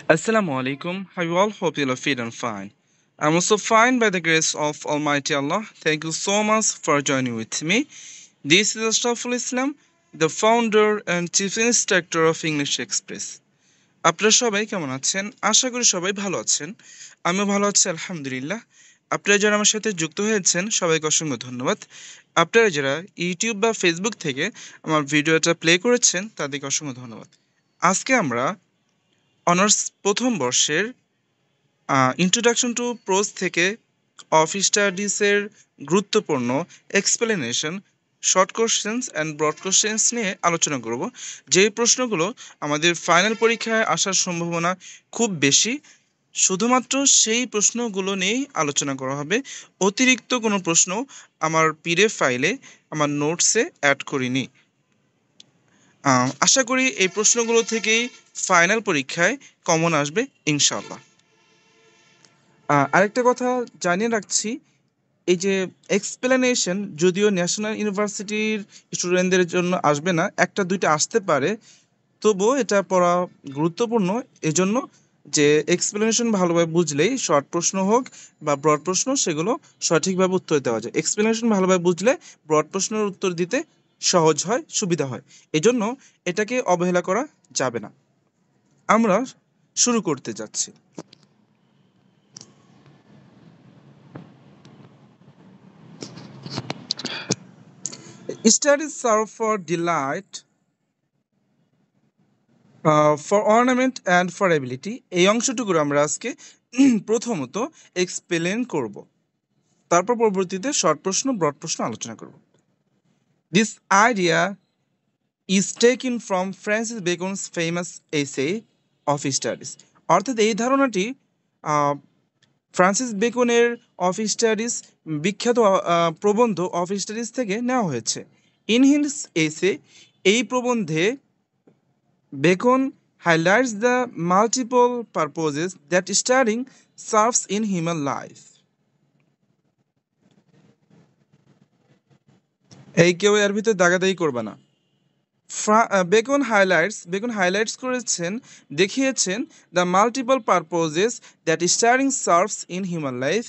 Assalamu alaikum. How you all hope you'll fit and fine. I'm also fine by the grace of Almighty Allah. Thank you so much for joining with me. This is Ashraful Islam, the founder and chief instructor of English Express. আপনারা সবাই কেমন আছেন? আশা করি সবাই ভালো আছেন। আমিও ভালো আছি আলহামদুলিল্লাহ। আপনারা যারা আমার সাথে যুক্ত হয়েছেন সবাইকে অসংখ্য ধন্যবাদ। আপনারা যারা ইউটিউব বা ফেসবুক থেকে আমার ভিডিওটা প্লে করেছেন তাদেরকে অসংখ্য ধন্যবাদ। আজকে আমরা অনার্স প্রথম বর্ষের ইন্ট্রোডাকশন টু প্রোজ থেকে অফিস স্টাডিজের গুরুত্বপূর্ণ explanation short questions and broad questions নিয়ে আলোচনা করব। যে প্রশ্নগুলো আমাদের ফাইনাল পরীক্ষায় আসার সম্ভাবনা খুব বেশি, শুধুমাত্র সেই প্রশ্নগুলো নিয়েই আলোচনা করা হবে। অতিরিক্ত কোনো প্রশ্ন আমার পিডিএফ ফাইলে আমার নোটসে অ্যাড করিনি। আশা করি এই প্রশ্নগুলো থেকেই ফাইনাল পরীক্ষায় কমন আসবে ইনশাল্লাহ। আরেকটা কথা জানিয়ে রাখছি, এই যে এক্সপ্লেনেশন যদিও ন্যাশনাল ইউনিভার্সিটির স্টুডেন্টদের জন্য আসবে না, একটা দুইটা আসতে পারে, তবুও এটা পড়া গুরুত্বপূর্ণ। এজন্য যে এক্সপ্লেনেশন ভালোভাবে বুঝলেই শর্ট প্রশ্ন হোক বা ব্রড প্রশ্ন সেগুলো সঠিকভাবে উত্তর দেওয়া যায়। এক্সপ্লেনেশন ভালোভাবে বুঝলে ব্রড প্রশ্নের উত্তর দিতে সহজ হয়, সুবিধা হয়। এজন্য এটাকে অবহেলা করা যাবে না। আমরা শুরু করতে যাচ্ছি। Studies serve for delight, for ornament and for ability. এই অংশটুকু আমরা আজকে প্রথমত এক্সপ্লেন করব, তারপর পরবর্তীতে শর্ট প্রশ্ন ব্রড প্রশ্ন আলোচনা করব। This idea is taken from Francis Bacon's famous essay of studies. অর্থাৎ এই ধারণাটি ফ্রান্সিস বেকনের অফ স্টাডিজ, বিখ্যাত প্রবন্ধ অফ স্টাডিজ থেকে নেওয়া হয়েছে। ইন হিজ এসে, এই প্রবন্ধে Bacon highlights the multiple purposes that studying serves in human life. এই কেউ এর ভিতরে দাগাদাগি করবে না। বেকন হাইলাইটস করেছেন, দেখিয়েছেন the multiple purposes that studying serves in human life,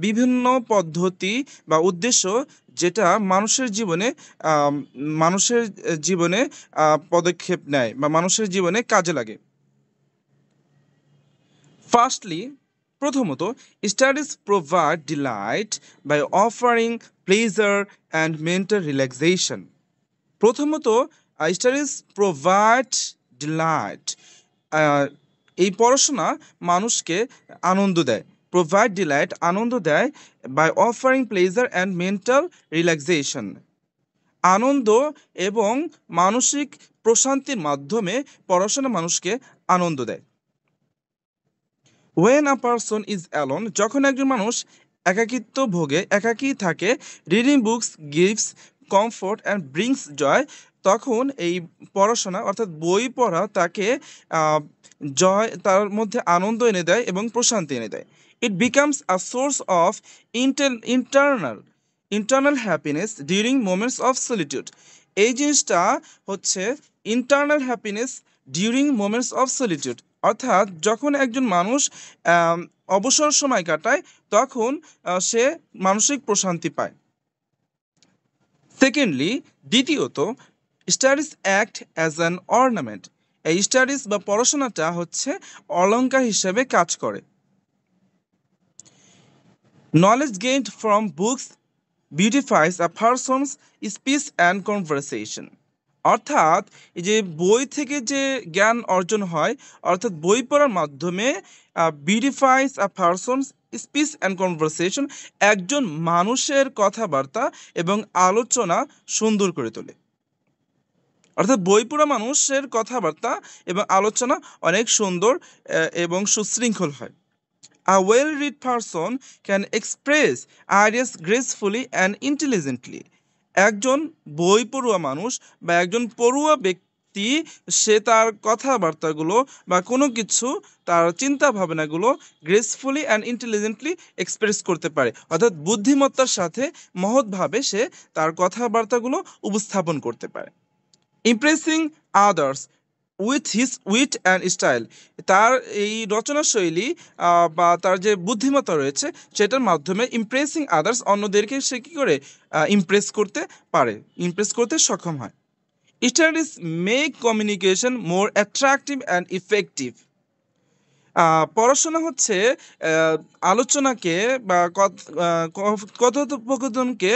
বিভিন্ন পদ্ধতি বা উদ্দেশ্য যেটা মানুষের জীবনে পদক্ষেপ নেয় বা মানুষের জীবনে কাজে লাগে। ফার্স্টলি, প্রথমত, studies provide delight by offering pleasure and mental relaxation. প্রথমত, স্টাডিজ প্রোভাইড ডিলাইট, এই পড়াশোনা মানুষকে আনন্দ দেয়। প্রোভাইড ডিলাইট, আনন্দ দেয়। By offering pleasure and mental relaxation, আনন্দ এবং মানসিক প্রশান্তির মাধ্যমে পড়াশোনা মানুষকে আনন্দ দেয়। When a person is alone, যখন একজন মানুষ একাকিত্ব ভোগে, একাকী থাকে, reading books gives comfort and brings joy, তখন এই পড়াশোনা অর্থাৎ বই পড়া তাকে জয়, তার মধ্যে আনন্দ এনে দেয় এবং প্রশান্তি এনে দেয়। It becomes a source of internal happiness during moments of solitude. এই জিনিসটা হচ্ছে internal happiness during moments of solitude, অর্থাৎ যখন একজন মানুষ অবসর সময় কাটায় তখন সে মানসিক প্রশান্তি পায়। সেকেন্ডলি, দ্বিতীয়ত, studies act as an ornament. এই স্টাডিজ বা পড়াশোনাটা হচ্ছে অলংকার হিসেবে কাজ করে। Knowledge gained from books beautifies a person's speech and conversation. অর্থাৎ এই যে বই থেকে যে জ্ঞান অর্জন হয়, অর্থাৎ বই পড়ার মাধ্যমে বিউটিফাইজ a person's speech and conversation, একজন মানুষের কথাবার্তা এবং আলোচনা সুন্দর করে তোলে। অর্থাৎ বই পড়া মানুষের কথাবার্তা এবং আলোচনা অনেক সুন্দর এবং সুশৃঙ্খল হয়। A well-read person can express ideas gracefully and intelligently. একজন বই পড়ুয়া মানুষ বা একজন পড়ুয়া ব্যক্তি, সে তার কথাবার্তাগুলো বা কোনো কিছু, তার চিন্তা ভাবনাগুলো গ্রেসফুলি অ্যান্ড ইন্টেলিজেন্টলি এক্সপ্রেস করতে পারে, অর্থাৎ বুদ্ধিমত্তার সাথে মহৎভাবে সে তার কথাবার্তাগুলো উপস্থাপন করতে পারে। Impressing others with his wheat and style, তার এই রচনা শৈলী বা তার যে বুদ্ধিমত্তা রয়েছে সেটার মাধ্যমে ইমপ্রেসিং আদার্স, অন্যদেরকে সে কী করে ইমপ্রেস করতে পারে, ইমপ্রেস করতে সক্ষম হয়। Studies make communication more attractive and effective. পড়াশোনা হচ্ছে আলোচনাকে বা কথোপকথনকে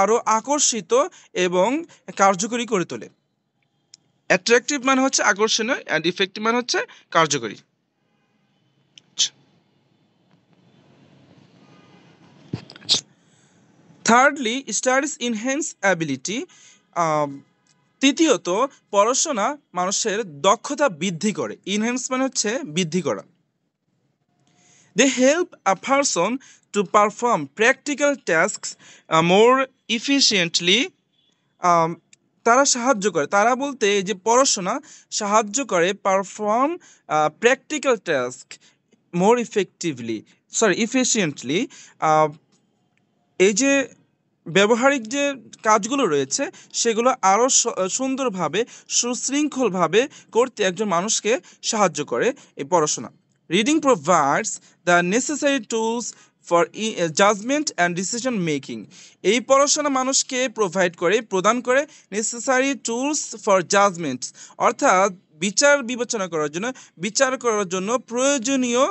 আরও আকর্ষিত এবং কার্যকরী করে তোলে। অ্যাট্রাকটিভ মানে হচ্ছে আকর্ষণীয়, অ্যান্ড ইফেক্টিভ মানে হচ্ছে কার্যকরী। Thirdly, studies enhance ability. তৃতীয়ত, পড়াশোনা মানুষের দক্ষতা বৃদ্ধি করে। ইনহ্যান্স মানে হচ্ছে বৃদ্ধি করা। They help a person to perform practical tasks more efficiently. Um, তারা সাহায্য করে, তারা বলতে এই যে পড়াশোনা সাহায্য করে পারফর্ম প্র্যাকটিক্যাল টাস্ক মোর এফিশিয়েন্টলি। এই যে ব্যবহারিক যে কাজগুলো রয়েছে সেগুলো আরও সুন্দরভাবে সুশৃঙ্খলভাবে করতে একজন মানুষকে সাহায্য করে এই পড়াশোনা। Reading provides the necessary tools for judgement and decision making. এই পড়াশোনা মানুষকে প্রদান করে নেসেসারি টুলস ফর জাজমেন্ট, অর্থাৎ বিচার করার জন্য প্রয়োজনীয়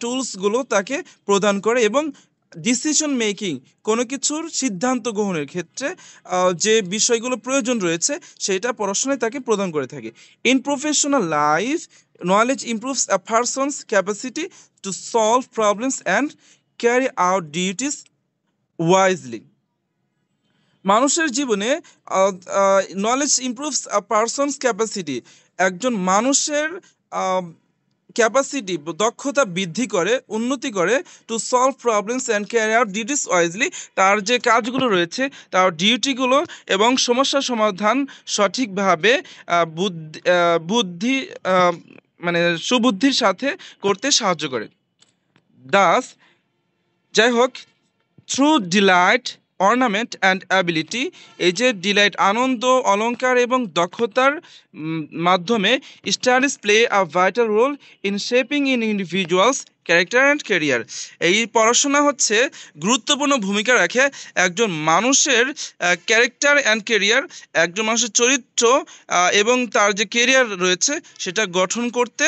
টুলসগুলো তাকে প্রদান করে, এবং ডিসিশন মেকিং, কোনো কিছুর সিদ্ধান্ত গ্রহণের ক্ষেত্রে যে বিষয়গুলো প্রয়োজন রয়েছে সেটা পড়াশোনায় তাকে প্রদান করে থাকে। In professional life, knowledge improves a persons capacity to solve problems and carry out duties wisely. মানুষের জীবনে নলেজ ইমপ্রুভস আ পারসনস ক্যাপাসিটি, একজন মানুষের ক্যাপাসিটি, দক্ষতা বৃদ্ধি করে, উন্নতি করে, to solve problems and carry out duties wisely, তার যে কাজগুলো রয়েছে তার ডিউটিগুলো এবং সমস্যা সমাধান সঠিকভাবে বুদ্ধি মানে সুবুদ্ধির সাথে করতে সাহায্য করে। দাস, যাই হোক, through delight, ornament and ability, এই যে ডিলাইট আনন্দ, অলংকার এবং দক্ষতার মাধ্যমে studies play a vital role in shaping in individuals character and career. এই পড়াশোনা হচ্ছে গুরুত্বপূর্ণ ভূমিকা রাখে একজন মানুষের ক্যারেক্টার অ্যান্ড কেরিয়ার, একজন মানুষের চরিত্র এবং তার যে কেরিয়ার রয়েছে সেটা গঠন করতে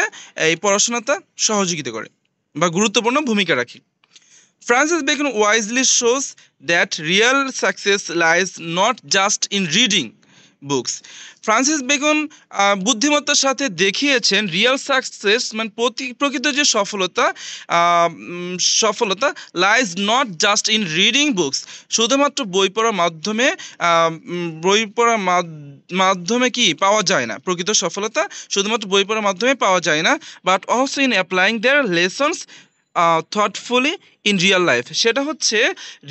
এই পড়াশোনাটা সহযোগিতা করে বা গুরুত্বপূর্ণ ভূমিকা রাখে। Francis Bacon wisely shows that real success lies not just in reading books. Francis Bacon বুদ্ধিমত্তার সাথে দেখিয়েছেন রিয়েল সাকসেস মানে প্রকৃত যে সফলতা lies not just in reading books, শুধুমাত্র বই পড়ার মাধ্যমে কি পাওয়া যায় না। প্রকৃত সফলতা শুধুমাত্র বই পড়ার মাধ্যমে পাওয়া যায় না, but also in applying their lessons thoughtfully in real life. সেটা হচ্ছে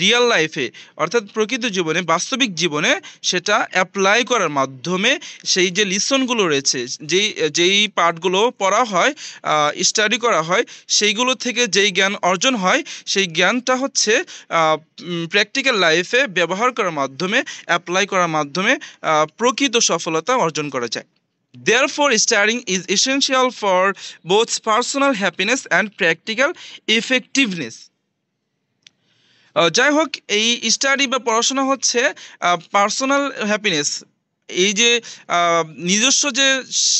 রিয়েল লাইফে, অর্থাৎ প্রকৃত জীবনে, বাস্তবিক জীবনে সেটা অ্যাপ্লাই করার মাধ্যমে সেই যে লিসনগুলো রয়েছে, যেই পার্টগুলো পড়া হয়, স্টাডি করা হয়, সেইগুলো থেকে যেই জ্ঞান অর্জন হয় সেই জ্ঞানটা হচ্ছে প্র্যাকটিক্যাল লাইফে ব্যবহার করার মাধ্যমে, অ্যাপ্লাই করার মাধ্যমে প্রকৃত সফলতা অর্জন করা যায়। Therefore, studying is essential for both personal happiness and practical effectiveness. যাই হোক, এই স্টাডি বা পড়াশোনা হচ্ছে পার্সোনাল হ্যাপিনেস, এই যে নিজস্ব যে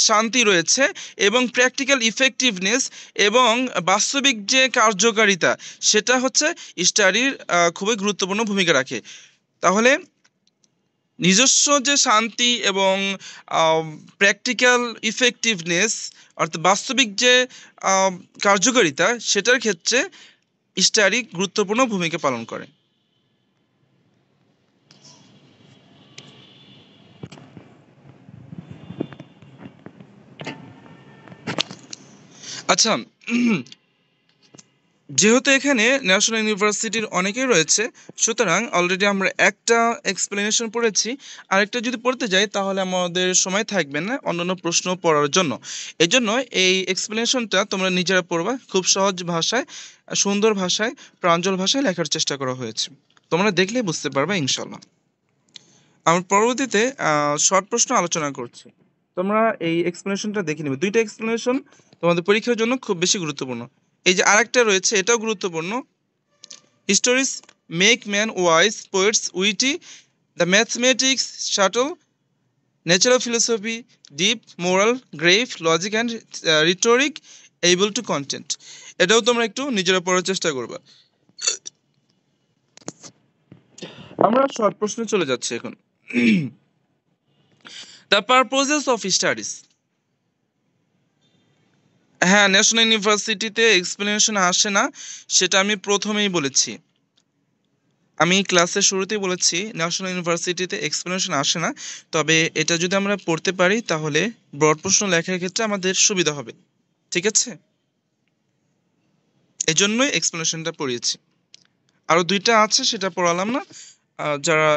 শান্তি রয়েছে এবং প্র্যাকটিক্যাল ইফেক্টিভনেস এবং বাস্তবিক যে কার্যকারিতা, সেটা হচ্ছে স্টাডির খুবই গুরুত্বপূর্ণ ভূমিকা রাখে। তাহলে নিজস্ব যে শান্তি এবং প্র্যাকটিক্যাল ইফেক্টিভনেস, অর্থাৎ বাস্তবিক যে কার্যকারিতা, সেটার ক্ষেত্রে স্টাডি গুরুত্বপূর্ণ ভূমিকা পালন করে। আচ্ছা, যেহেতু এখানে ন্যাশনাল ইউনিভার্সিটির অনেকেই রয়েছে, সুতরাং অলরেডি আমরা একটা এক্সপ্লেনেশন পড়েছি, আরেকটা যদি পড়তে যাই তাহলে আমাদের সময় থাকবে না অন্যান্য প্রশ্ন পড়ার জন্য। এই জন্য এই এক্সপ্লেনেশনটা তোমরা নিজেরা পড়বা, খুব সহজ ভাষায়, সুন্দর ভাষায়, প্রাঞ্জল ভাষায় লেখার চেষ্টা করা হয়েছে, তোমরা দেখলেই বুঝতে পারবে ইনশাল্লাহ। আমরা পরবর্তীতে শর্ট প্রশ্ন আলোচনা করছি। তোমরা এই এক্সপ্লেনেশনটা দেখে নেবে। দুইটা এক্সপ্লেনেশন তোমাদের পরীক্ষার জন্য খুব বেশি গুরুত্বপূর্ণ। এই যে আরেকটা রয়েছে, এটাও গুরুত্বপূর্ণ। Histories make man wise, poets witty, the mathematics subtle, natural philosophy, deep, moral, grave, logic and rhetoric, able to content. এটাও তোমরা একটু নিজেরা পড়ার চেষ্টা করবা। আমরা শর্ট প্রশ্নে চলে যাচ্ছি এখন। The purposes of studies. হ্যাঁ, ন্যাশনাল ইউনিভার্সিটিতে এক্সপ্লেনেশন আসে না, সেটা আমি প্রথমেই বলেছি। আমি ক্লাসের শুরুতেই বলেছি ন্যাশনাল ইউনিভার্সিটিতে এক্সপ্লেনেশন আসে না, তবে এটা যদি আমরা পড়তে পারি তাহলে ব্রড প্রশ্ন লেখার ক্ষেত্রে আমাদের সুবিধা হবে। ঠিক আছে, এই জন্যই এক্সপ্লেনেশনটা পড়িয়েছি। আরও দুইটা আছে, সেটা পড়ালাম না। যারা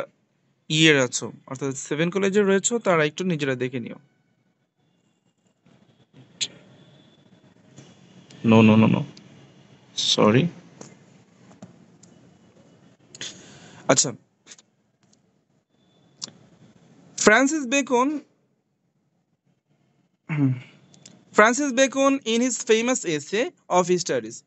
ইয়ের আছো অর্থাৎ 7 কলেজে রয়েছো তারা একটু নিজেরা দেখে নিও। No no no no sorry. আচ্ছা, Francis Bacon in his famous essay of studies,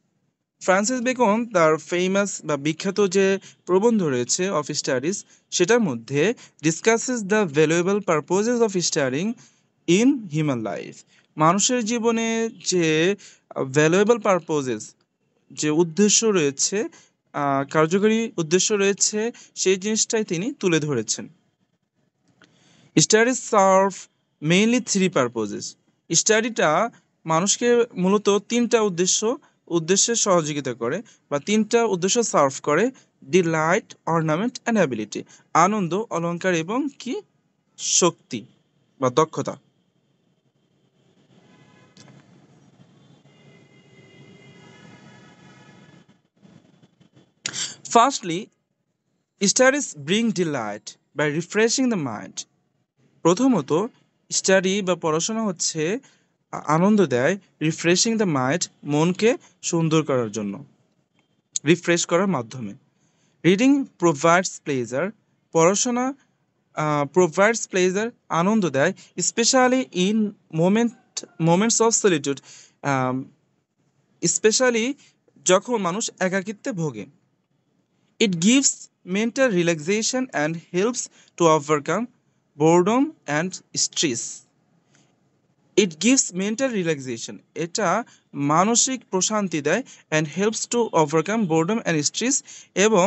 Francis Bacon তার ফেমাস বা বিখ্যাত যে প্রবন্ধ রয়েছে অফ স্টাডিজ, সেটার মধ্যে discusses the valuable purposes of studying in human life. মানুষের জীবনে যে ভ্যালুয়েবল পারপোজেস, যে উদ্দেশ্য রয়েছে, কার্যকরী উদ্দেশ্য রয়েছে, সেই জিনিসটাই তিনি তুলে ধরেছেন। Studies serve mainly three purposes. স্টাডিটা মানুষকে মূলত তিনটা উদ্দেশ্যে সহযোগিতা করে বা তিনটা উদ্দেশ্য সার্ভ করে: ডিলাইট, অর্নামেন্ট অ্যান্ড অ্যাবিলিটি। আনন্দ, অলংকার এবং কি শক্তি বা দক্ষতা। Firstly, studies bring delight by refreshing the mind. প্রথমত, স্টাডি বা পড়াশোনা হচ্ছে আনন্দ দেয়, রিফ্রেশিং দ্য মাইন্ড, মনকে সুন্দর করার জন্য, রিফ্রেশ করার মাধ্যমে। রিডিং প্রোভাইডস প্লেজার, পড়াশোনা প্রোভাইডস প্লেজার, আনন্দ দেয়, specially in moments of solitude, specially যখন মানুষ একাকিত্বে ভোগে। It gives mental relaxation and helps to overcome boredom and stress. It gives mental relaxation, এটা মানসিক প্রশান্তি দেয়, and helps to overcome boredom and stress, এবং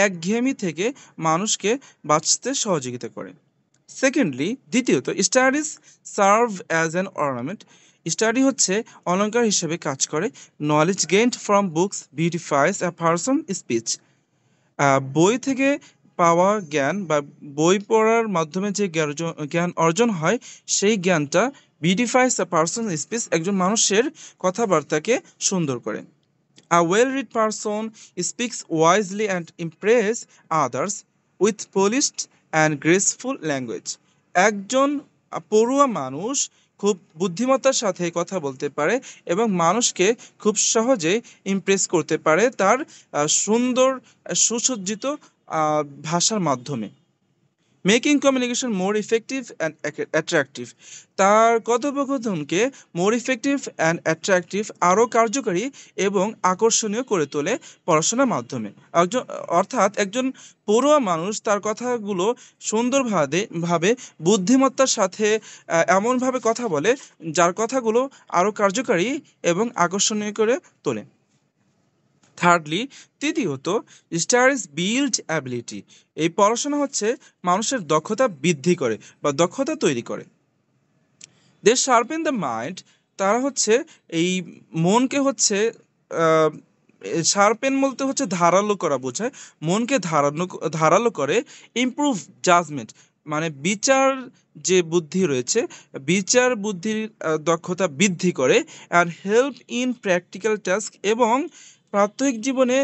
একঘেয়েমি থেকে মানুষকে বাঁচতে সহযোগিতা করে। সেকেন্ডলি, দ্বিতীয়ত, studies serve as an ornament. Study হচ্ছে অলংকার হিসেবে কাজ করে। Knowledge gained from books beautifies a person speech. বই থেকে পাওয়া জ্ঞান বা বই পড়ার মাধ্যমে যে জ্ঞান অর্জন হয়, সেই জ্ঞানটা বিউটিফাইস আ পারসন স্পিচ, একজন মানুষের কথাবার্তাকে সুন্দর করে। A well-read person speaks wisely and impress others with polished and graceful language. একজন পড়ুয়া মানুষ খুব বুদ্ধিমত্তার সাথে কথা বলতে পারে এবং মানুষকে খুব সহজে ইমপ্রেস করতে পারে তার সুন্দর সুসজ্জিত ভাষার মাধ্যমে। Making communication more effective and attractive, তার কথোপকথনকে মোর ইফেক্টিভ অ্যান্ড অ্যাট্রাকটিভ, আরও কার্যকরী এবং আকর্ষণীয় করে তোলে পড়াশোনার মাধ্যমে। অর্থাৎ একজন পড়ুয়া মানুষ তার কথাগুলো সুন্দরভাবে বুদ্ধিমত্তার সাথে এমনভাবে কথা বলে যার কথাগুলো আরও কার্যকরী এবং আকর্ষণীয় করে তোলে। থার্ডলি, তৃতীয়ত, স্টাডিজ বিল্ড অ্যাবিলিটি। এই পড়াশোনা হচ্ছে মানুষের দক্ষতা বৃদ্ধি করে বা দক্ষতা তৈরি করে। দে শার্পেন দ্য মাইন্ড, তারা হচ্ছে এই মনকে হচ্ছে শার্পেন বলতে হচ্ছে ধারালো করা বোঝায়, মনকে ধারালো করে। ইমপ্রুভ জাজমেন্ট, মানে বিচার যে বুদ্ধি রয়েছে, বিচার বুদ্ধির দক্ষতা বৃদ্ধি করে। And help in practical task, এবং প্রাত্যহিক জীবনে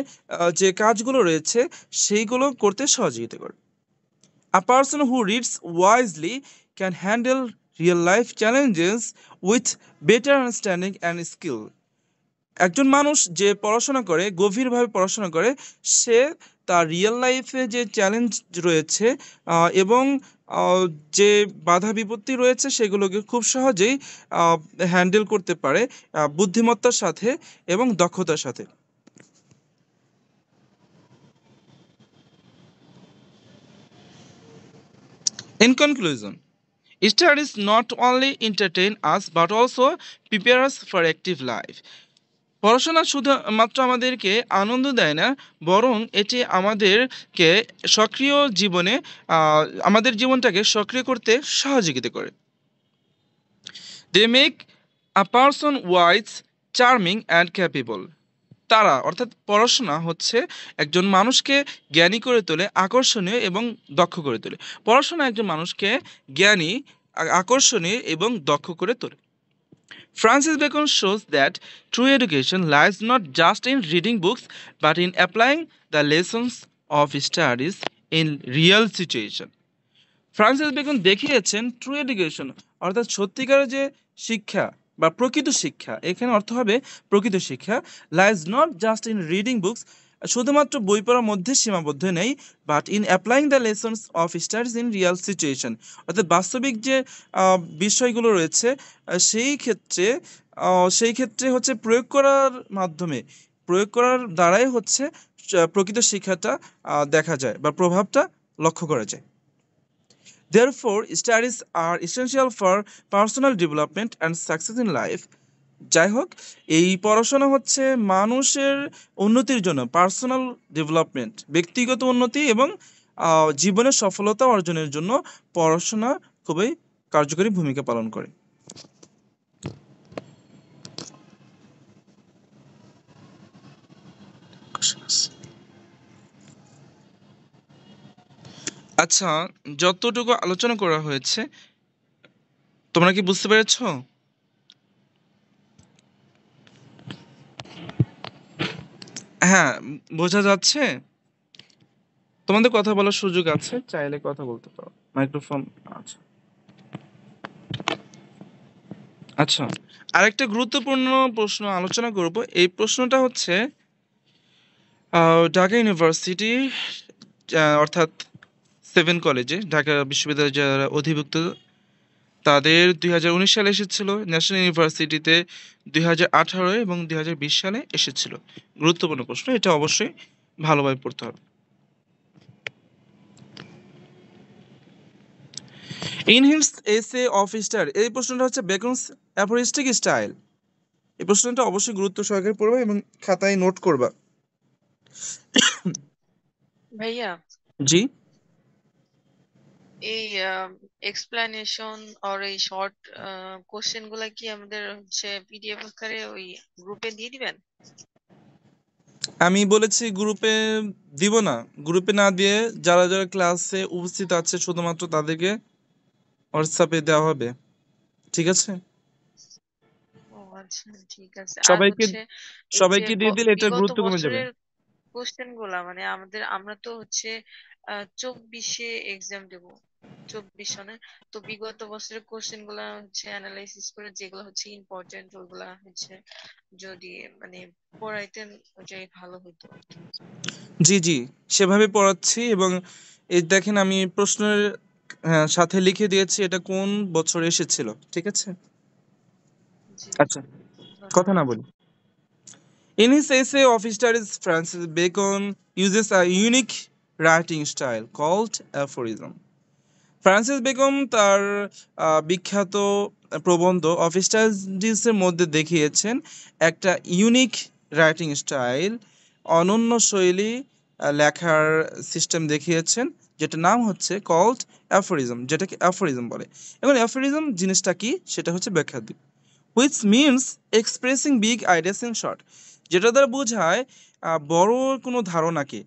যে কাজগুলো রয়েছে সেইগুলো করতে সহযোগিতা করে। A person who reads wisely can handle real life challenges with better understanding and skill. একজন মানুষ যে পড়াশোনা করে, গভীরভাবে পড়াশোনা করে, সে তার রিয়েল লাইফে যে চ্যালেঞ্জ রয়েছে এবং আহ, যে বাধা বিপত্তি রয়েছে সেগুলোকে খুব সহজেই হ্যান্ডেল করতে পারে বুদ্ধিমত্তার সাথে এবং দক্ষতার সাথে। In conclusion, studies not only entertain us but also prepare us for active life. পড়াশোনা শুধুমাত্র আমাদেরকে আনন্দ দেয় না, বরং এটি আমাদেরকে সক্রিয় জীবনে আমাদের জীবনটাকে সক্রিয় করতে সহযোগিতা করে। They make a person wise, charming and capable. তারা অর্থাৎ পড়াশোনা হচ্ছে একজন মানুষকে জ্ঞানী করে তোলে, আকর্ষণীয় এবং দক্ষ করে তোলে। পড়াশোনা একজন মানুষকে জ্ঞানী, আকর্ষণীয় এবং দক্ষ করে তোলে। Francis Bacon shows that true education lies not just in reading books but in applying the lessons of studies in real situation. Francis Bacon দেখিয়েছেন ট্রু এডুকেশন অর্থাৎ সত্যিকারের যে শিক্ষা বা প্রকৃত শিক্ষা, এখানে অর্থ হবে প্রকৃত শিক্ষা, lies not just in reading books, শুধুমাত্র বই পড়ার মধ্যে সীমাবদ্ধ নেই, but in applying the lessons of studies in Real situation, অর্থাৎ বাস্তবিক যে বিষয়গুলো রয়েছে সেই ক্ষেত্রে হচ্ছে প্রয়োগ করার মাধ্যমে, প্রয়োগ করার দ্বারাই হচ্ছে প্রকৃত শিক্ষাটা দেখা যায় বা প্রভাবটা লক্ষ্য করা যায়। Therefore, studies are essential for personal development and success in life. যাই হোক, এই পড়াশোনা হচ্ছে মানুষের উন্নতির জন্য, পার্সোনাল ডেভেলপমেন্ট, ব্যক্তিগত উন্নতি এবং জীবনের সফলতা অর্জনের জন্য পড়াশোনা খুবই কার্যকরী ভূমিকা পালন করে। আচ্ছা, যতটুকু আলোচনা করা হয়েছে তোমরা কি বুঝতে পেরেছো? হ্যাঁ, বোঝা যাচ্ছে? তোমাদের কথা বলার সুযোগ আছে, চাইলে কথা বলতে পারো, মাইক্রোফোন আছে। আচ্ছা, আরেকটা গুরুত্বপূর্ণ প্রশ্ন আলোচনা করব। এই প্রশ্নটা হচ্ছে ঢাকা ইউনিভার্সিটি অর্থাৎ 7 কলেজে, ঢাকা বিশ্ববিদ্যালয়ে যারা অধিভুক্ত তাদের 2019 সালে এসেছিল, ন্যাশনাল ইউনিভার্সিটিতে 2018 এবং 2020 সালে এসেছিল। গুরুত্বপূর্ণ প্রশ্ন, এটা অবশ্যই ভালোভাবে পড়তে হবে। In his essay of style, এই প্রশ্নটা হচ্ছে বেকনস অ্যাফোরিস্টিক স্টাইল। এই প্রশ্নটা অবশ্যই গুরুত্ব সহকারে পড়বা এবং খাতায় নোট করবা। ভাইয়া, জি, এই এক্সপ্লেনেশন আর এই শর্ট কোশ্চেন গুলা কি আমাদের হচ্ছে পিডিএফ আকারে ওই গ্রুপে দিয়ে দিবেন? আমি বলেছি গ্রুপে দিব না, গ্রুপে না দিয়ে যারা যারা ক্লাসে উপস্থিত আছে শুধুমাত্র তাদেরকে হোয়াটসঅ্যাপে দেওয়া হবে, ঠিক আছে? ও আচ্ছা, ঠিক আছে। আর সবাইকে হচ্ছে এই যে সবাইকে দিয়ে দিলে এটার বিগত গুরুত্ব কমে যাবে। বছরের কোশ্চেন গুলা মানে আমরা তো হচ্ছে 24-এ এক্সাম দেব, 24 সনে। তো বিগত বছরের কোশ্চেন গুলা হচ্ছে অ্যানালাইসিস করে যেগুলো হচ্ছে ইম্পর্টেন্ট ওইগুলা হচ্ছে যদি মানে পড়াইতেন ওটাই ভালো হতো আর কি। জি জি, সেভাবে পড়াচ্ছি এবং এই দেখেন আমি প্রশ্নের সাথে লিখে দিয়েছি এটা কোন বছর এসেছিল, ঠিক আছে? জি, আচ্ছা, কথা না ধন্যবাদ। বলি। In his essay of studies, Francis Bacon uses a unique writing style called aphorism. Francis Bacon তার বিখ্যাত প্রবন্ধ অফ স্টাডিজের মধ্যে দেখিয়েছেন একটা ইউনিক রাইটিং স্টাইল, অনন্য শৈলী লেখার সিস্টেম দেখিয়েছেন, যেটা নাম হচ্ছে কল্ড অ্যাফোরিজম, যেটাকে অ্যাফোরিজম বলে। এবং অ্যাফোরিজম জিনিসটা কি সেটা হচ্ছে ব্যাখ্যা দিই। Which means expressing big ideas in short, যেটা দ্বারা বোঝায় বড় কোনো ধারণাকে,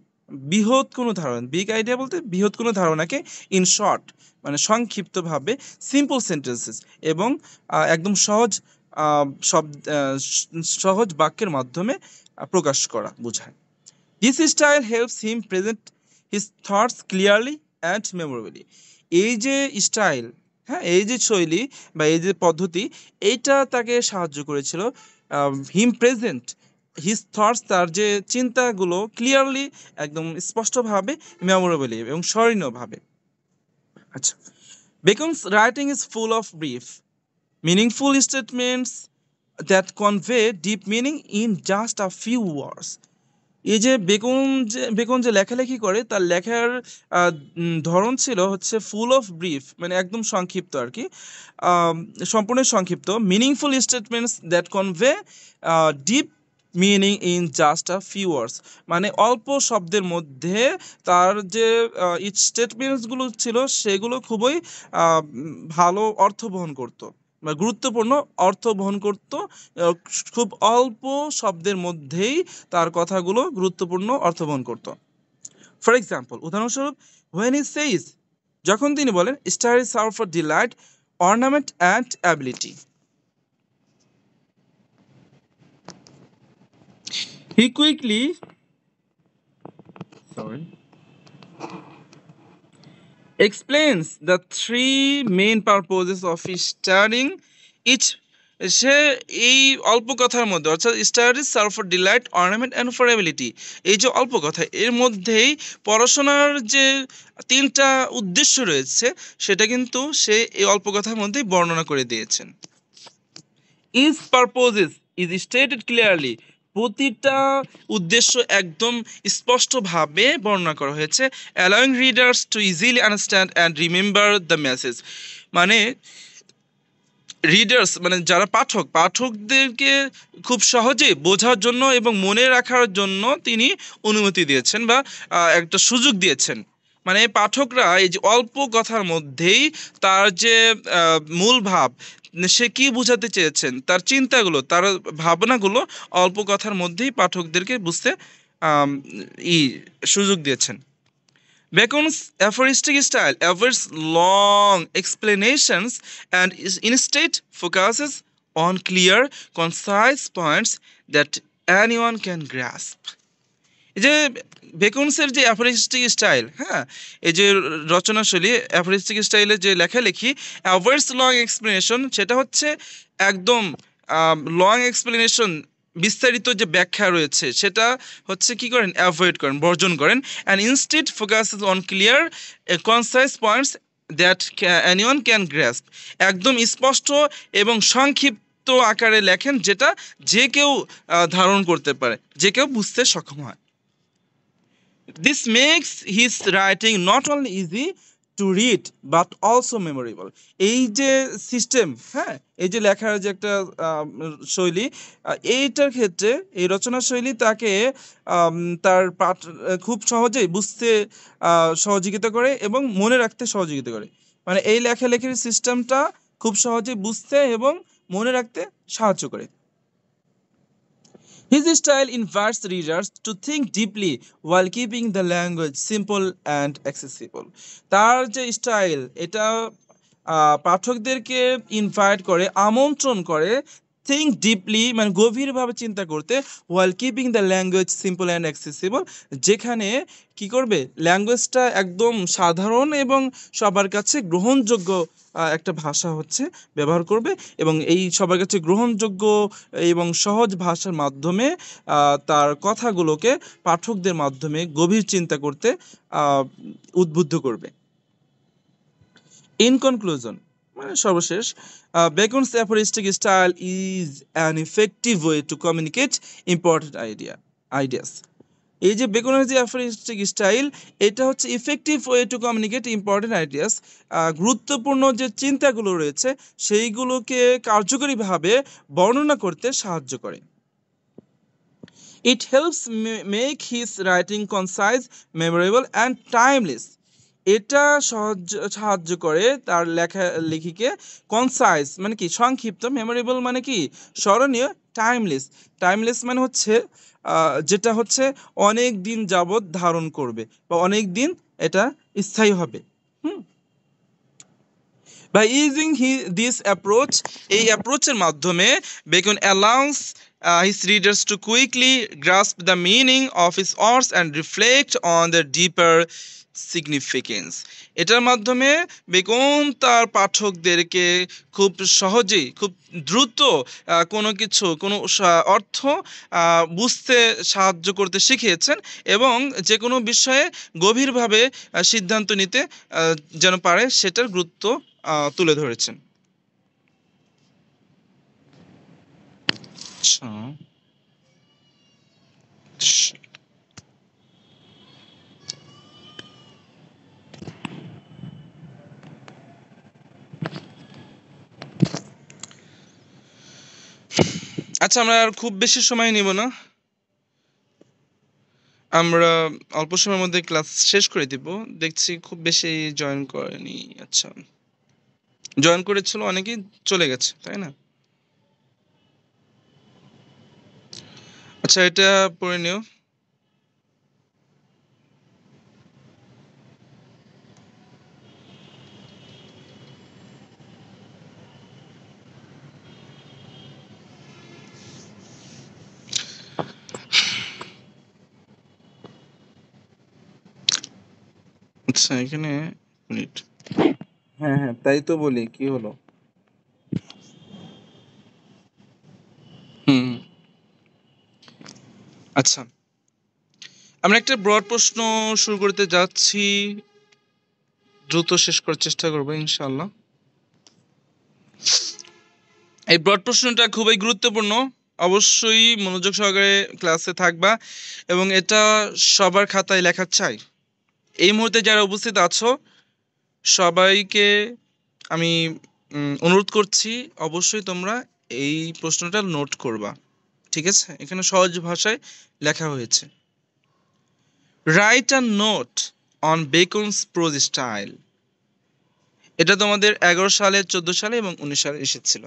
বৃহৎ কোনো ধারণা, বিগ আইডিয়া বলতে বৃহৎ কোনো ধারণাকে ইন শর্ট মানে সংক্ষিপ্তভাবে, সিম্পল সেন্টেন্সেস এবং একদম সহজ শব্দ, সহজ বাক্যের মাধ্যমে প্রকাশ করা বোঝায়। This style helps him present his thoughts clearly and memorably. এই যে স্টাইল, হ্যাঁ, এই যে শৈলী বা এই যে পদ্ধতি, এইটা তাকে সাহায্য করেছিল হিম প্রেজেন্ট হিজ থটস, তার যে চিন্তাগুলো ক্লিয়ারলি, একদম স্পষ্টভাবে, মেমোরেবলি এবং স্মরণীয়ভাবে। আচ্ছা, Bacon's writing is full of brief meaningful statements that convey deep meaning in just a few words. এই যে বেকন যে লেখালেখি করে, তার লেখার ধরন ছিল হচ্ছে ফুল অফ ব্রিফ, মানে একদম সংক্ষিপ্ত আর কি, আম, সম্পূর্ণ সংক্ষিপ্ত। Meaningful statements that convey deep meaning in just a few words, মানে অল্প শব্দের মধ্যে তার যে স্টেটমেন্টসগুলো ছিল সেগুলো খুবই ভালো অর্থ বহন করতো, বা গুরুত্বপূর্ণ অর্থ বহন করত। খুব অল্প শব্দের মধ্যেই তার কথাগুলো গুরুত্বপূর্ণ অর্থ বহন করত। ফর এক্সাম্পল, উদাহরণস্বরূপ, when he says, যখন তিনি বলেন, star is served for delight, ornament and ability. He quickly explains the three main purposes of studying each. সে এই অল্প কথার মধ্যে, অর্থাৎ studies serve for delight, ornament and for ability, এই যে অল্প কথা, এর মধ্যেই পড়াশোনার যে তিনটা উদ্দেশ্য রয়েছে সেটা কিন্তু সে এই অল্প কথার মধ্যেই বর্ণনা করে দিয়েছেন। Is purposes is stated clearly, প্রতিটা উদ্দেশ্য একদম স্পষ্টভাবে বর্ণনা করা হয়েছে। Allowing readers to easily understand and remember the message, মানে রিডার্স মানে যারা পাঠকদেরকে খুব সহজে বোঝার জন্য এবং মনে রাখার জন্য তিনি অনুমতি দিয়েছেন, বা একটা সুযোগ দিয়েছেন। মানে পাঠকরা এই যে অল্প কথার মধ্যেই তার যে মূল ভাব, সে কি বোঝাতে চেয়েছেন, তার চিন্তাগুলো, তার ভাবনাগুলো অল্প কথার মধ্যেই পাঠকদেরকে বুঝতে সুযোগ দিয়েছেন। Bacon's aphoristic style avoids long explanations and instead focuses on clear, concise points that anyone can grasp. এই যে বেকনসের যে অ্যাফোরিস্টিক স্টাইল, হ্যাঁ, এই যে রচনাশৈলী, অ্যাফোরিস্টিক স্টাইলের যে লেখালেখি, অ্যাভয়েডস লং এক্সপ্লেনেশন, সেটা হচ্ছে একদম লং এক্সপ্লেনেশন, বিস্তারিত যে ব্যাখ্যা রয়েছে সেটা হচ্ছে কি করেন, অ্যাভয়েড করেন, বর্জন করেন। And instead focuses on clear concise points that anyone can grasp, একদম স্পষ্ট এবং সংক্ষিপ্ত আকারে লেখেন, যেটা যে কেউ ধারণ করতে পারে, যে কেউ বুঝতে সক্ষম হয়। This makes his writing not only easy to read but also memorable. এই যে সিস্টেম, হ্যাঁ, এই যে লেখার যে একটা শৈলী, এইটার ক্ষেত্রে এই রচনা শৈলী তাকে তার পাঠ খুব সহজেই বুঝতে সহযোগিতা করে এবং মনে রাখতে সহযোগিতা করে। মানে এই লেখালেখির সিস্টেমটা খুব সহজেই বুঝতে এবং মনে রাখতে সাহায্য করে। His style invites readers to think deeply while keeping the language simple and accessible. তার যে স্টাইল, এটা পাঠকদেরকে ইনভাইট করে, আমন্ত্রণ করে, থিঙ্ক ডিপলি মানে গভীরভাবে চিন্তা করতে, while keeping the language simple and accessible, যেখানে কি করবে, ল্যাঙ্গুয়েজটা একদম সাধারণ এবং সবার কাছে গ্রহণযোগ্য একটা ভাষা হচ্ছে ব্যবহার করবে, এবং এই সবার কাছে গ্রহণযোগ্য এবং সহজ ভাষার মাধ্যমে তার কথাগুলোকে পাঠকদের মাধ্যমে গভীর চিন্তা করতে উদ্বুদ্ধ করবে। ইন কনক্লুশন, মানে সর্বশেষ, Bacon's aphoristic style is an effective way to communicate important ideas. এই যে বেকনের যে অ্যাফোরিস্টিক স্টাইল, এটা হচ্ছে effective way to communicate important ideas, গুরুত্বপূর্ণ যে চিন্তাগুলো রয়েছে সেইগুলোকে কার্যকরীভাবে বর্ণনা করতে সাহায্য করে। It helps make his writing concise, memorable and timeless. এটা সাহায্য করে তার লেখিকে কনসাইজ মানে কি, সংক্ষিপ্ত, মেমোরেবল মানে কি, স্মরণীয়, টাইমলেস মানে হচ্ছে যেটা হচ্ছে অনেক দিন যাবত ধারণ করবে বা অনেক দিন এটা স্থায়ী হবে। By using this approach, এই অ্যাপ্রোচের মাধ্যমে beacon allows his readers to quickly grasp the meaning of his words and reflect on their deeper significance. এটার মাধ্যমে বেকন তার পাঠকদেরকে খুব সহজেই খুব দ্রুত কোনো কিছু কোনো অর্থ বুঝতে সাহায্য করতে শিখিয়েছেন এবং যে কোনো বিষয়ে গভীরভাবে সিদ্ধান্ত নিতে যেন পারে সেটার গুরুত্ব তুলে ধরেছেন। আচ্ছা আচ্ছা, আমরা আর খুব বেশি সময় নিব না, আমরা অল্প সময়ের মধ্যে ক্লাস শেষ করে দিব। দেখছি খুব বেশি জয়েন করেনি। আচ্ছা, জয়েন করেছিল অনেকেই চলে গেছে, তাই না? আচ্ছা, এটা পড়ে নিও। আচ্ছা, এখানে মিনিট। হ্যাঁ হ্যাঁ, তাই তো বলি, কি হলো? হুম, আচ্ছা, আমরা একটা ব্রড প্রশ্ন শুরু করতে যাচ্ছি, দ্রুত শেষ করার চেষ্টা করবো ইনশাআল্লাহ। এই ব্রড প্রশ্নটা খুবই গুরুত্বপূর্ণ, অবশ্যই মনোযোগ সহকারে ক্লাসে থাকবা এবং এটা সবার খাতায় লেখা চাই। এই মুহূর্তে যারা উপস্থিত আছো সবাইকে আমি অনুরোধ করছি অবশ্যই তোমরা এই প্রশ্নটা নোট করবা, ঠিক আছে? এখানে সহজ ভাষায় লেখা হয়েছে, write a note on Bacon's prose style. এটা তোমাদের 11 সালে, 14 সালে এবং 19 সালে এসেছিল।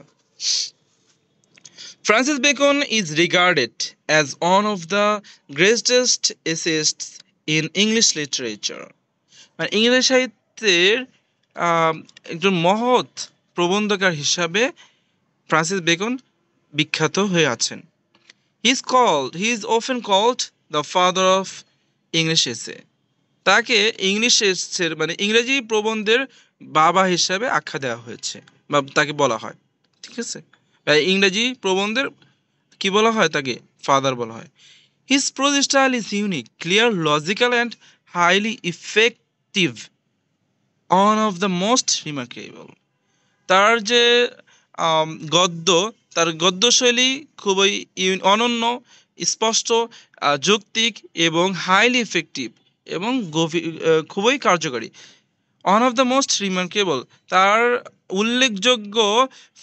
Francis Bacon is regarded as one of the greatest essayists in English literature. মানে ইংরেজি সাহিত্যের একজন মহৎ প্রবন্ধকার হিসাবে ফ্রান্সিস বেকন বিখ্যাত হয়ে আছেন। He is often called the father of English essay. তাকে ইংলিশ এসের মানে ইংরেজি প্রবন্ধের বাবা হিসাবে আখ্যা দেওয়া হয়েছে বা তাকে বলা হয়, ঠিক আছে? ইংরেজি প্রবন্ধের কি বলা হয়? তাকে ফাদার বলা হয়। His prose style is unique, clear, logical and highly effective. One of the most remarkable. তার যে গদ্য, তার গদ্যশৈলী খুবই অনন্য, স্পষ্ট, যৌক্তিক এবং হাইলি ইফেক্টিভ এবং খুবই কার্যকরী। One of the most remarkable, তার উল্লেখযোগ্য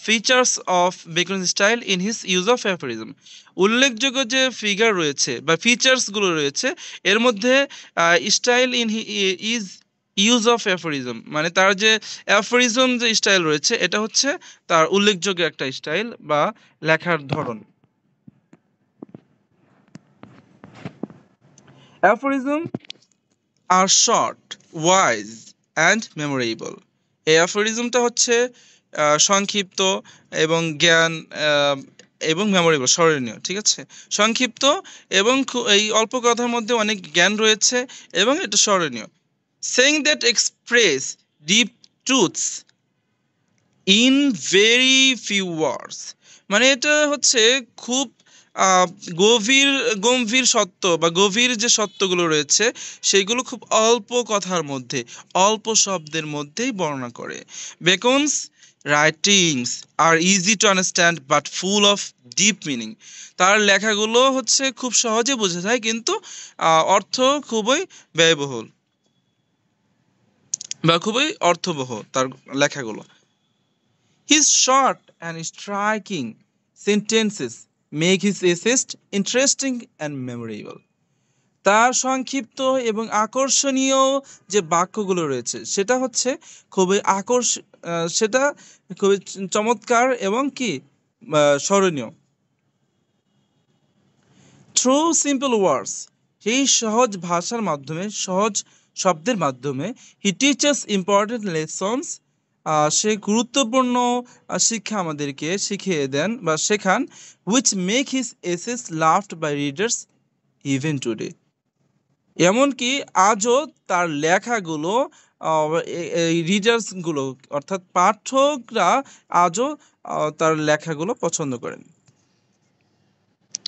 features of beacon style in his use of aphorism. উল্লেখযোগ্য যে ফিগার রয়েছে বা ফিচার্সগুলো রয়েছে এর মধ্যে style in is use of aphorism, মানে তার যে অ্যাফোরিজম যে স্টাইল রয়েছে এটা হচ্ছে তার উল্লেখযোগ্য একটা স্টাইল বা লেখার ধরন। Aphorism are short, wise and memorable. এই অ্যাফোরিজমটা হচ্ছে সংক্ষিপ্ত এবং জ্ঞান এবং মেমোরেবল, স্মরণীয়, ঠিক আছে? সংক্ষিপ্ত এবং এই অল্প কথার মধ্যে অনেক জ্ঞান রয়েছে এবং এটা স্মরণীয়। Saying that express deep truths in very few words, মানে এটা হচ্ছে খুব গভীর গম্ভীর সত্য বা গভীর যে সত্যগুলো রয়েছে সেগুলো খুব অল্প কথার মধ্যে, অল্প শব্দের মধ্যেই বর্ণনা করে। Bacon's writings are easy to understand but full of deep meaning. তার লেখাগুলো হচ্ছে খুব সহজে বোঝা যায় কিন্তু অর্থ খুবই ব্যয়বহুল বা খুবই অর্থবহ তার লেখাগুলো। His short and striking sentences make his essays interesting and memorable. তার সংক্ষিপ্ত এবং আকর্ষণীয় যে বাক্যগুলো রয়েছে সেটা হচ্ছে খুবই সেটা খুবই চমৎকার এবং কি স্মরণীয়। থ্রু সিম্পল ওয়ার্ডস, সেই সহজ ভাষার মাধ্যমে, সহজ শব্দের মাধ্যমে, হি টিচার্স ইম্পর্টেন্ট লেসনস, সে গুরুত্বপূর্ণ শিক্ষা আমাদেরকে শিখিয়ে দেন বা শেখান, which make his essays loved by readers even today. এমনকি আজও তার লেখাগুলো এই রিডার্সগুলো অর্থাৎ পাঠকরা আজও তার লেখাগুলো পছন্দ করেন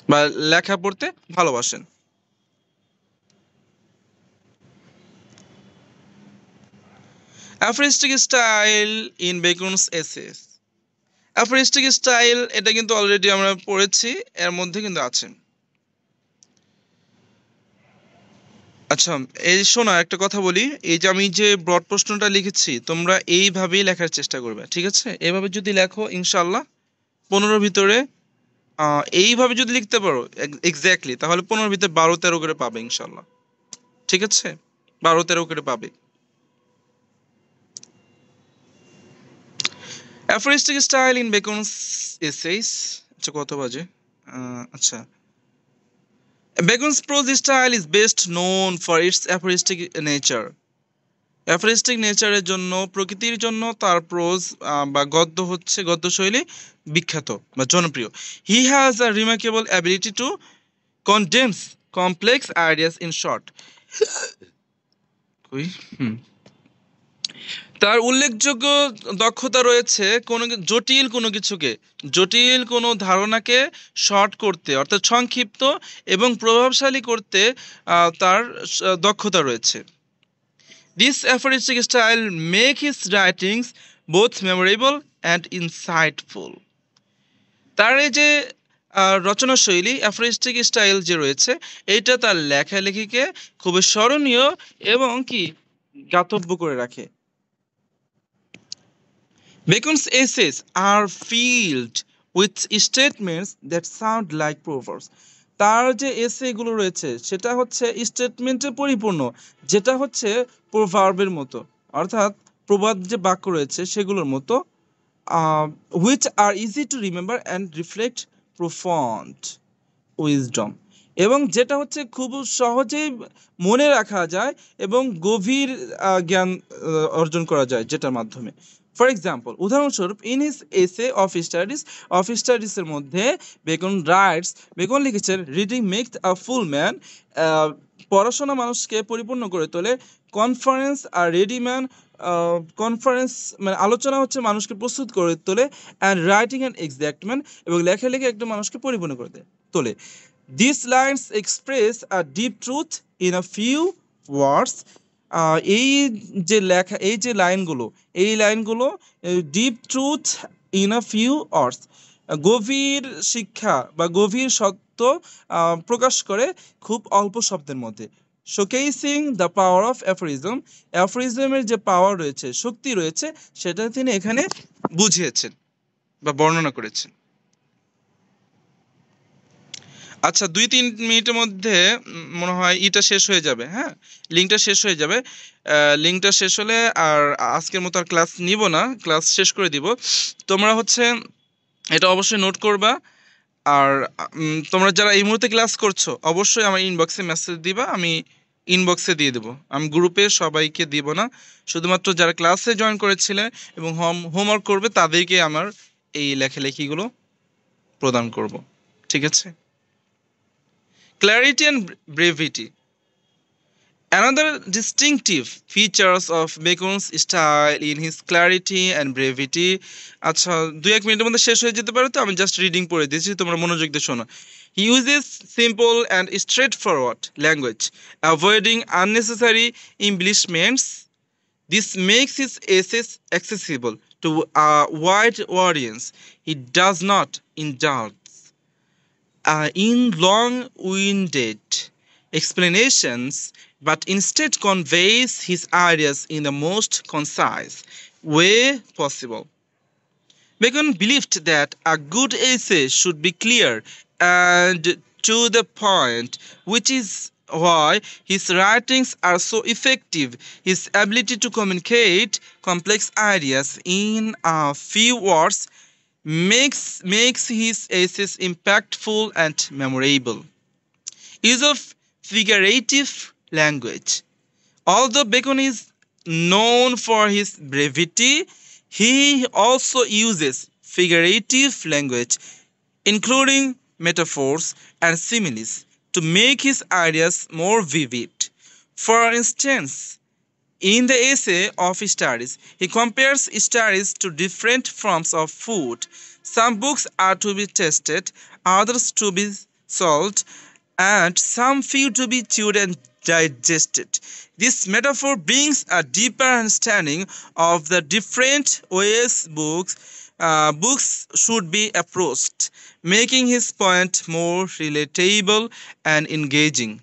বা লেখা পড়তে ভালোবাসেন। অ্যাফোরিস্টিক স্টাইল ইন বেকুনস এসেস। অ্যাফোরিস্টিক স্টাইল এটা কিন্তু অলরেডি আমরা পড়েছি, এর মধ্যে কিন্তু আছে। আচ্ছা, এই শোনো একটা কথা বলি, এই যে আমি যে ব্রড প্রশ্নটা লিখেছি তোমরা এইভাবেই লেখার চেষ্টা করবে, ঠিক আছে? এইভাবে যদি লেখো ইনশাল্লাহ 15 ভিতরে এইভাবে যদি লিখতে পারো এক্স্যাক্টলি, তাহলে 15 ভিতরে 12-13 করে পাবে ইনশাল্লাহ, ঠিক আছে? 12-13 করে পাবে। Aphoristic style in Bacon's essays. আচ্ছা কত বাজে? আচ্ছা, Bacon's prose style is best known for its aphoristic nature. Aphoristic নেচারের জন্য, প্রকৃতির জন্য তার প্রোজ বা গদ্য শৈলী বিখ্যাত বা জনপ্রিয়। He has a remarkable ability to condense complex ideas in short. তার উল্লেখযোগ্য দক্ষতা রয়েছে জটিল কোনো ধারণাকে শর্ট করতে অর্থাৎ সংক্ষিপ্ত এবং প্রভাবশালী করতে তার দক্ষতা রয়েছে। This aphoristic style make his writings both memorable and insightful. তার এই যে রচনা শৈলী অ্যাফোরিস্টিক স্টাইল যে রয়েছে, এইটা তার লেখালেখিকে খুবই স্মরণীয় এবং কি জ্ঞাতব্য করে রাখে। Bacon's essays are filled with statements that sound like proverbs. তার যে এসেগুলো রয়েছে সেটা হচ্ছে স্টেটমেন্টে পরিপূর্ণ, যেটা হচ্ছে প্রভার্বের মতো, অর্থাৎ প্রবাদ যে বাক্য রয়েছে সেগুলোর মতো, which are easy to remember and reflect profound wisdom, এবং যেটা হচ্ছে খুব সহজেই মনে রাখা যায় এবং গভীর জ্ঞান অর্জন করা যায় যেটার মাধ্যমে। ফর এক্সাম্পল, উদাহরণস্বরূপ, ইন হিজ এসে অফ স্টাডিজের মধ্যে বেকন লিখেছেন, reading makes a full man. পড়াশোনা মানুষকে পরিপূর্ণ করে তোলে। কনফারেন্স আর রেডি ম্যান, কনফারেন্স মানে আলোচনা হচ্ছে মানুষকে প্রস্তুত করে তোলে। And writing and exact man, এবং লেখালেখি একটা মানুষকে পরিপূর্ণ করে তোলে। These lines express a deep truth in a few words. এই যে লাইনগুলো deep truth in a few words, গভীর শিক্ষা বা গভীর সত্য প্রকাশ করে খুব অল্প শব্দের মধ্যে। শোকেসিং দ্য পাওয়ার অফ অ্যাফোরিজমের যে পাওয়ার রয়েছে, শক্তি রয়েছে, সেটা তিনি এখানে বুঝিয়েছেন বা বর্ণনা করেছেন। আচ্ছা, 2-3 মিনিটের মধ্যে মনে হয় ইটা শেষ হয়ে যাবে। হ্যাঁ, লিঙ্কটা শেষ হয়ে যাবে। লিঙ্কটা শেষ হলে আর আজকের মতো আর ক্লাস নিব না, ক্লাস শেষ করে দিব। তোমরা হচ্ছে এটা অবশ্যই নোট করবা। আর তোমরা যারা এই মুহূর্তে ক্লাস করছো অবশ্যই আমার ইনবক্সে মেসেজ দিবা, আমি ইনবক্সে দিয়ে দেবো। আমি গ্রুপে সবাইকে দিব না, শুধুমাত্র যারা ক্লাসে জয়েন করেছিলে এবং হোমওয়ার্ক করবে তাদেরকে আমার এই লেখালেখিগুলো প্রদান করব, ঠিক আছে? Clarity and brevity. Another distinctive features of Bacon's style in his clarity and brevity. আচ্ছা, 2-1 মিনিটের মধ্যে শেষ হয়ে যেতে পারে, তো আমি জাস্ট রিডিং পড়ে দিয়েছি, তোমরা মনোযোগ দিয়ে শোনো। He uses simple and straightforward language, avoiding unnecessary embellishments. This makes his essays accessible to a wide audience. He does not indulge in long-winded explanations, but instead conveys his ideas in the most concise way possible. Bacon believed that a good essay should be clear and to the point, which is why his writings are so effective. His ability to communicate complex ideas in a few words makes his essays impactful and memorable. Use of figurative language. Although Bacon is known for his brevity, he also uses figurative language, including metaphors and similes, to make his ideas more vivid. For instance, in the essay of studies, he compares studies to different forms of food. Some books are to be tasted, others to be sold, and some few to be chewed and digested. This metaphor brings a deeper understanding of the different ways books should be approached, making his point more relatable and engaging.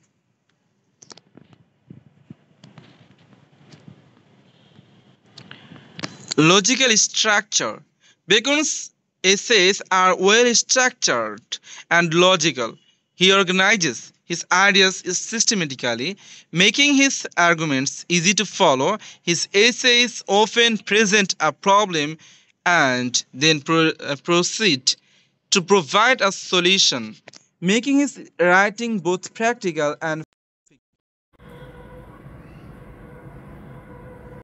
Logical structure. Bacon's essays are well structured and logical. He organizes his ideas systematically, making his arguments easy to follow. His essays often present a problem and then proceed to provide a solution, making his writing both practical and